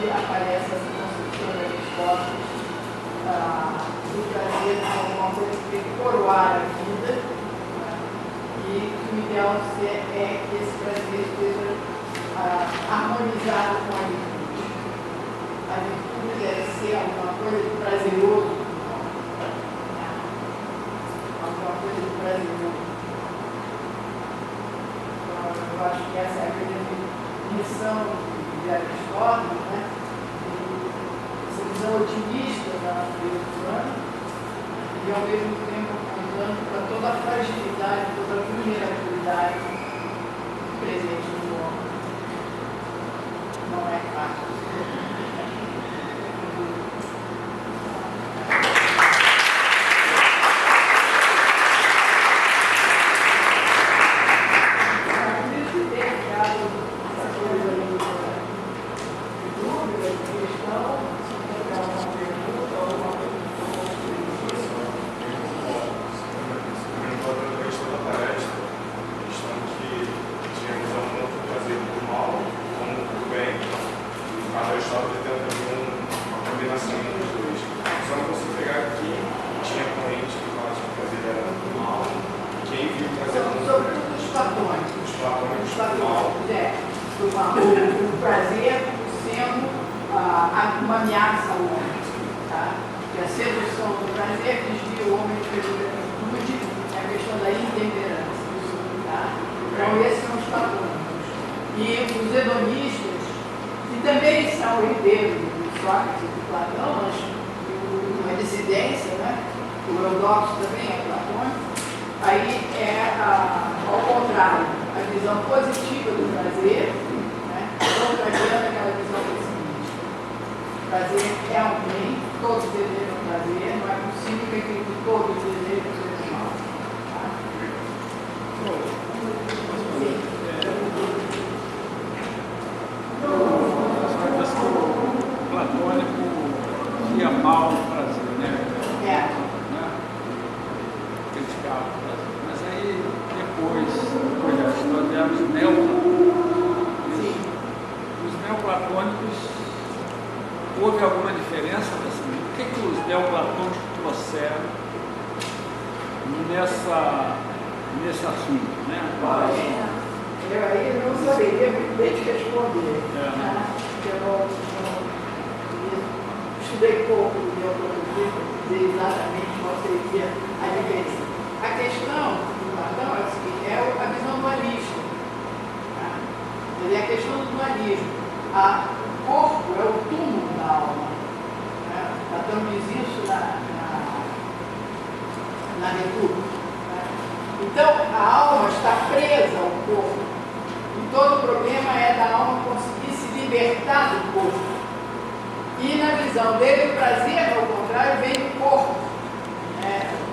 onde aparece essa construção de Aristóteles do prazer como uma coisa que tem que coroar a vida, né? E o ideal é que esse prazer esteja harmonizado com a virtude. A virtude deve ser alguma coisa de prazeroso, alguma coisa de prazeroso. Então, eu acho que essa é a grande missão de Aristóteles, né? Essa visão otimista da natureza humana e, ao mesmo tempo, apontando para toda a fragilidade, toda a vulnerabilidade presente no homem. Não é fácil. Uma ameaça ao homem, tá? E a sedução do prazer desvia o homem de virtude, é a questão da intemperança, tá? Então esses são os platônicos. E os hedonistas, que também são herdeiros de Sócrates e de Platão, mas uma dissidência, né? O Eudoxo também é platônico, aí é ao contrário, a visão positiva do prazer, né? Contrariando aquela visão pessimista. Prazer é um bem, todos desejam prazer, não é possível que todos desejam ser mal. Tá? O platônico via mal o prazer, né? Criticava o prazer. Mas aí, depois da história, tivemos os neoplatônicos. Os neoplatônicos, houve alguma diferença assim? O que os neoplatônicos trouxeram nesse assunto, né? Eu aí não saberia muito bem te responder. Eu não estudei pouco de neoplatônico para dizer exatamente qual seria a diferença. A questão do Platão é o seguinte, é a visão dualista. Tá? É a questão do dualismo. O corpo é o túmulo da alma. Né? Platão diz isso na República. Né? Então, a alma está presa ao corpo. E todo o problema é da alma conseguir se libertar do corpo. E na visão dele, o prazer, ao contrário, vem do corpo.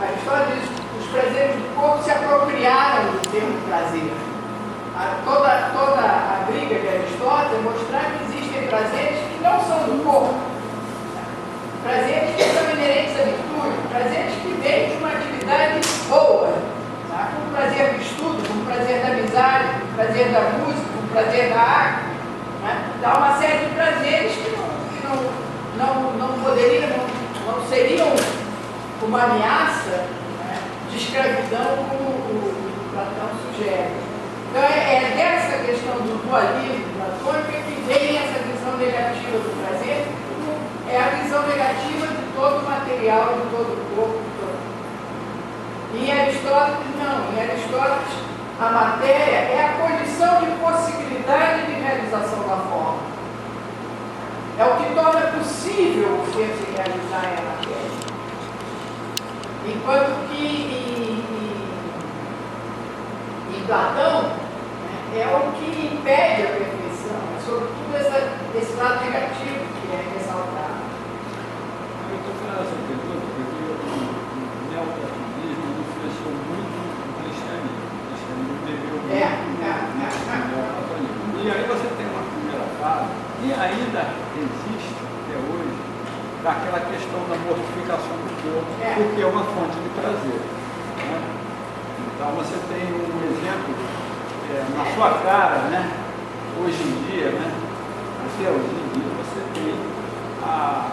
A história diz que os prazeres do corpo se apropriaram do termo prazer. Toda a briga de Aristóteles é mostrar que existem prazeres que não são do corpo. Prazeres que são inerentes à virtude, prazeres que vêm de uma atividade boa, tá? Como o prazer do estudo, como o prazer da amizade, como o prazer da música, como o prazer da arte. Né? Dá uma série de prazeres que não poderiam, não seriam uma ameaça, né, de escravidão, como o Platão sugere. Então é dessa questão do dualismo platônico que vem essa visão negativa do prazer, é a visão negativa de todo o material, de todo o corpo. Em Aristóteles, não. Em Aristóteles, a matéria é a condição de possibilidade de realização da forma. É o que torna possível o ser se realizar em a matéria. Enquanto que em Platão, né, é o que impede a perfeição, é sobretudo esse lado negativo que é ressaltado. Eu estou fazendo essa pergunta porque o neoplatonismo influenciou muito o cristianismo. O cristianismo bebeu muito no neoplatonismo. E aí você tem uma primeira fase, e ainda existe até hoje, daquela questão da mortificação do corpo, porque é uma fonte de prazer. Né? Então você tem um exemplo na sua cara, né? Hoje em dia, né? As até hoje em dia você tem a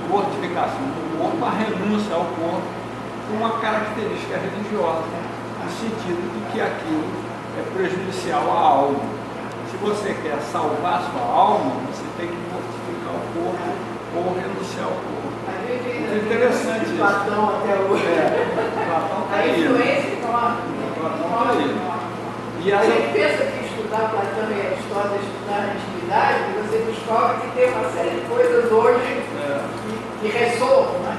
mortificação do corpo, a renúncia ao corpo, com uma característica religiosa, no sentido de que aquilo é prejudicial à alma. Se você quer salvar a sua alma, você tem que mortificar o corpo ou renunciar ao corpo. É interessante isso. Platão até hoje. Platão está A aí. influência Platão está aí. E a aí, gente pensa que estudar Platão e Aristóteles, estudar a antiguidade, você descobre que tem uma série de coisas hoje que ressoam, né?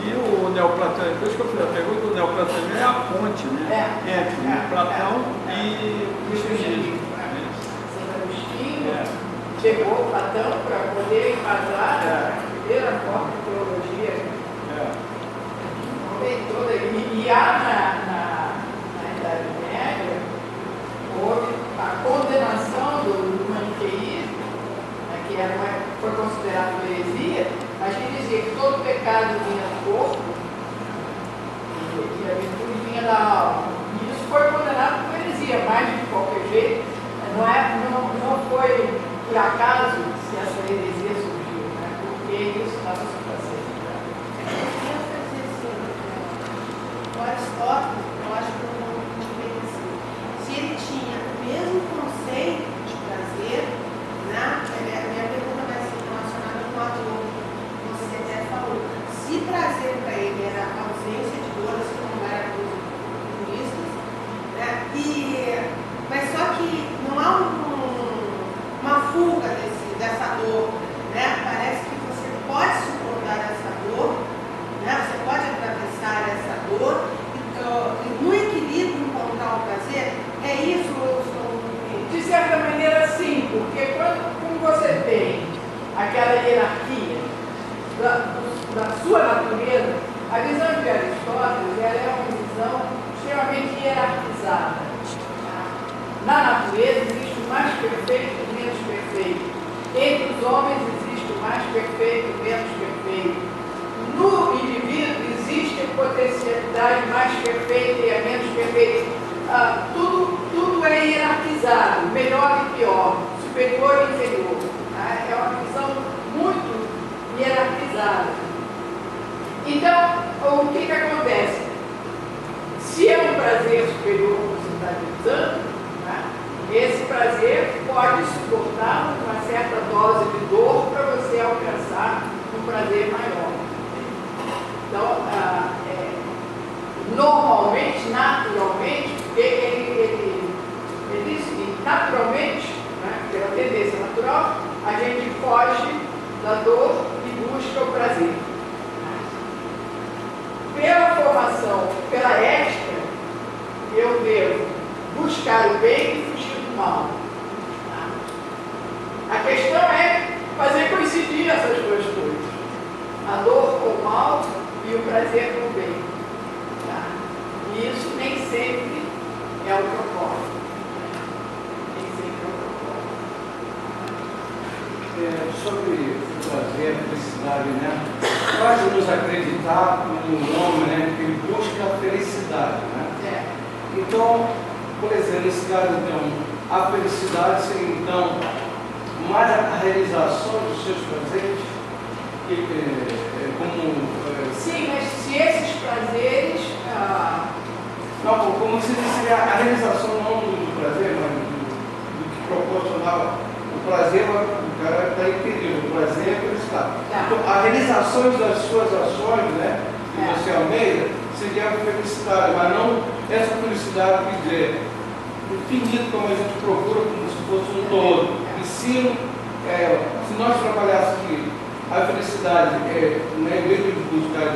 E o neoplatonismo, por isso que eu fiz a pergunta, o neoplatonismo é a ponte, né? Entre Platão e o cristianismo. Santo Agostinho chegou Platão para poder embasar a primeira forma de teologia. Toda, e há na Idade Média, houve a condenação do maniqueísmo, né, que foi considerado heresia, mas que dizia que todo pecado vinha do corpo e a virtude vinha da alma. E isso foi condenado por heresia, mas de qualquer jeito, não foi por acaso se essa heresia surgiu, né, porque isso estava se fazendo. O Aristóteles, eu acho que eu não assim, se ele tinha o mesmo conceito de prazer, né? A minha pergunta vai ser relacionada com a dor que você até falou. Se prazer para ele era a ausência de dor, assim como era para os turistas, né? Mas só que não há uma fuga dessa dor, né? Parece que você pode suportar essa dor, né? Você pode atravessar essa dor e no equilíbrio encontrar o prazer. É isso ou eu estou... De certa maneira, sim, porque quando você tem aquela hierarquia da sua natureza, a visão de Aristóteles ela é uma visão extremamente hierarquizada. Na natureza existe o mais perfeito e o menos perfeito. Entre os homens existe o mais perfeito e o menos perfeito. No indivíduo existe a potencialidade mais perfeita e a menos perfeita. Tudo é hierarquizado, melhor e pior, superior e inferior. É uma visão muito hierarquizada. Então, o que acontece? Se é um prazer superior, como você está dizendo, né, esse prazer pode suportar uma certa dose de dor para você alcançar um prazer maior. Então, normalmente, naturalmente, porque ele diz que naturalmente, né, pela tendência natural, a gente foge da dor e busca o prazer. Pela formação, pela ética, eu devo buscar o bem e fugir do mal. A questão é fazer coincidir essas duas coisas. A dor com o mal e o prazer com o bem. E isso nem sempre é o que ocorre. Nem sempre é o que ocorre. Sobre o prazer, a felicidade, né? Nós nos acreditar no nome, né? Que ele busca a felicidade, né? Então, por exemplo, nesse caso, então, a felicidade seria, então, mais a realização dos seus prazeres, Sim, mas se esses prazeres... Não, como se disse, a realização não do prazer, mas do que proporcionava o prazer, o cara está entendido, o prazer é felicidade. Então, a realização das suas ações, né, que você almeja, seria a felicidade, mas não essa felicidade que dizer infinito, como a gente procura, como se fosse um todo. E se nós trabalhássemos aqui a felicidade, né, em vez de buscar,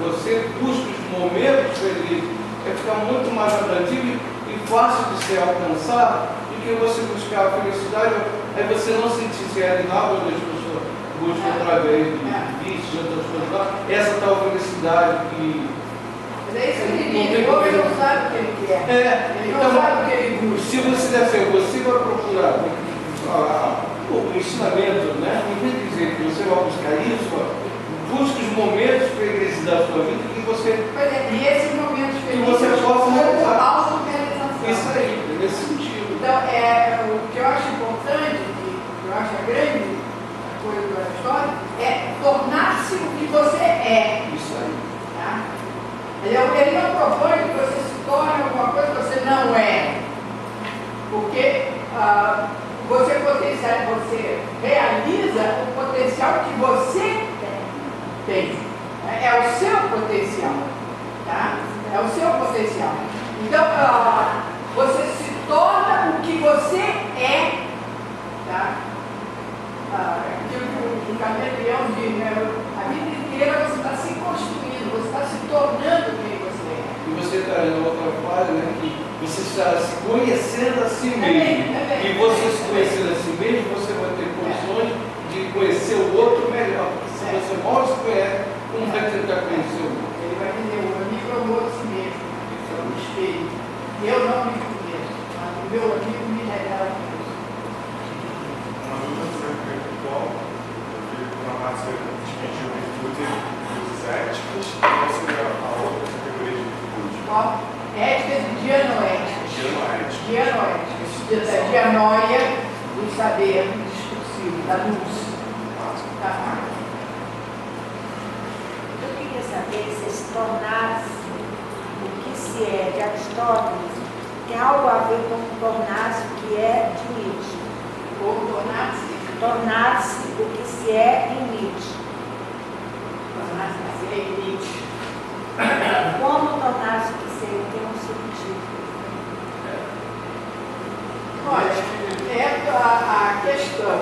você busca os momentos felizes, ficar muito mais atrativo e fácil de se alcançar do que você buscar a felicidade, aí você não sentir realizado onde as pessoas buscam através de vícios e outras coisas lá, essa tal felicidade que. Mas é isso que ele diz, o homem não sabe o que ele quer. Ele não sabe o que ele busca. Se você deve você vai procurar o ensinamento, né? Em vez de dizer que você vai buscar isso, busque os momentos felizes da sua vida que você. E esses momentos felizes você possa realizar. Auto-realização. Isso aí, nesse sentido. Então, o que eu acho importante Aristóteles é tornar-se o que você é. Isso aí. Tá? Ele não propõe que você se torne alguma coisa que você não é. Porque você realiza o potencial que você tem. É o seu potencial. Tá? É o seu potencial. Então, você se torna o que você é. Tá? Aquilo que o Camaleão diz, né? A vida inteira você está se construindo, você está se tornando quem você é. E você está na outra fase, né? Que você está se conhecendo a si mesmo. E você se conhecendo a si mesmo, você vai ter condições de conhecer o outro melhor. Porque se você mal se conhece, como vai tentar conhecer o outro? Ele vai dizer, o amigo é o outro si mesmo, é o espelho. Eu não me conheço, mas o meu amigo me revela isso. Uma dúvida sobre o qual na massa distinguiu virtude dos éticos e qual seria a outra categoria de virtude? Éticas e dianoéticas. Dianoéticas. Dianoéticas. Da dianóia, do saber discursivo, da luz. Tá? Eu queria saber se esse tornar-se o que se é de Aristóteles tem algo a ver com tornar-se o que é de Nietzsche. Ou tornar-se. Tornar-se o que se é em Nietzsche. Tornar-se a ser em Nietzsche. Como tornar-se o que se é tem um sentido? Olha, é a questão.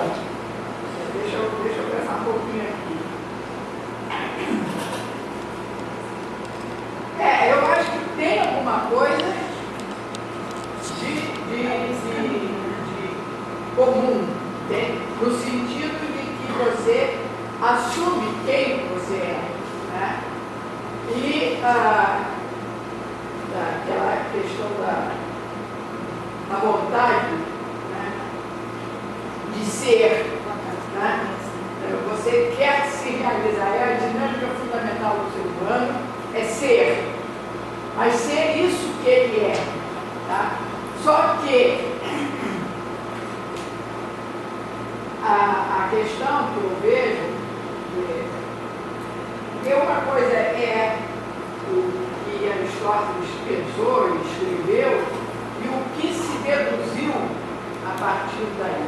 Deixa eu pensar um pouquinho aqui. Eu acho que tem alguma coisa de comum, entende? No sentido de que você assume quem você é, né? E aquela questão da vontade, né? De ser, né? Você quer se realizar, a dinâmica fundamental do ser humano é ser, mas ser isso que ele é, tá? Só que a questão que eu vejo que uma coisa é o que Aristóteles pensou e escreveu e o que se deduziu a partir daí,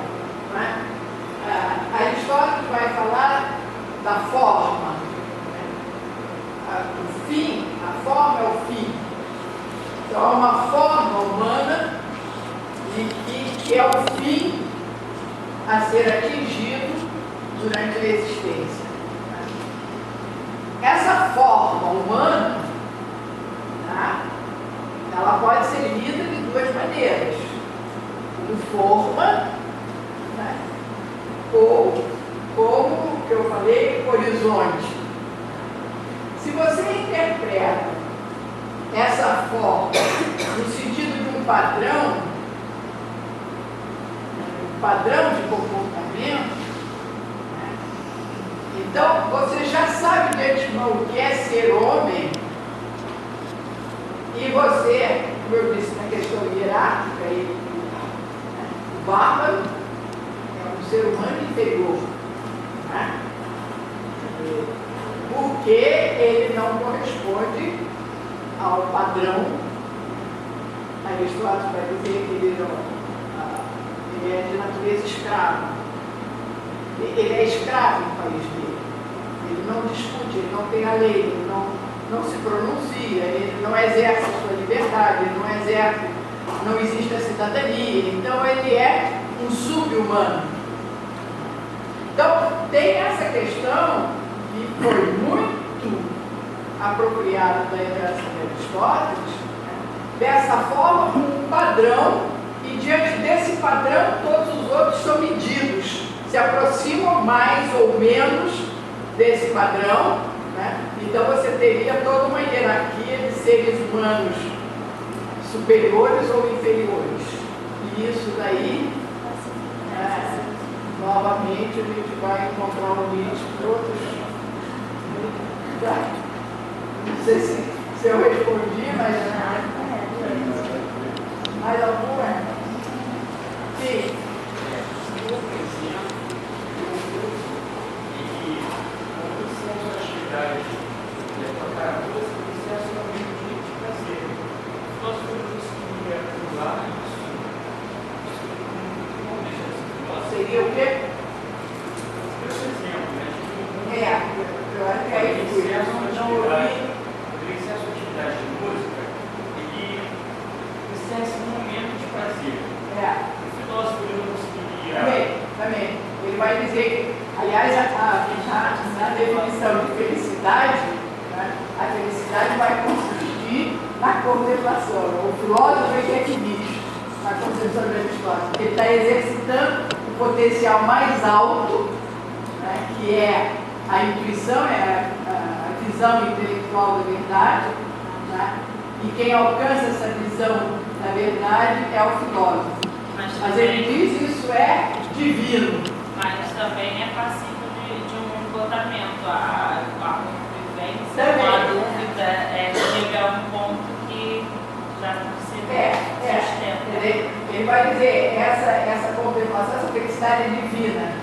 né? Aristóteles vai falar da forma, né? O fim, a forma é o fim. Então, é uma forma humana que é o fim a ser atingido durante a existência. Essa forma humana, tá? Ela pode ser lida de duas maneiras. Como forma, né? Ou como eu falei, horizonte. Se você interpreta essa forma no sentido de um padrão de comportamento, né? Então você já sabe de antemão o que é ser homem e você, como eu disse na questão hierárquica, o bárbaro é um ser humano inferior, né? Porque ele não corresponde ao padrão. Aristóteles vai dizer que ele é de natureza escrava. Ele é escravo no país dele. Ele não discute, ele não tem a lei, ele não se pronuncia, ele não exerce a sua liberdade, ele não exerce, não existe a cidadania. Então ele é um sub-humano. Então tem essa questão que foi muito apropriada da herança de Aristóteles, né? Dessa forma, como um padrão, e diante desse padrão todos os outros são medidos, se aproximam mais ou menos desse padrão, né? Então você teria toda uma hierarquia de seres humanos superiores ou inferiores, e isso daí novamente a gente vai encontrar um Nietzsche por outros. Não sei se eu respondi, mas mais alguma? Sim. porque, aliás, na definição de felicidade, né, a felicidade vai consistir na contemplação. O filósofo é que é que diz na concepção de Aristóteles, que ele está exercitando o potencial mais alto, né, que é a intuição, é a visão intelectual da verdade, né, e quem alcança essa visão da verdade é o filósofo. Mas ele diz isso é divino. Mas também é passível de um esgotamento. A convivência, Também. a dúvida chega a um ponto que já não se sustenta. Ele vai dizer, essa contemplação, essa felicidade é divina.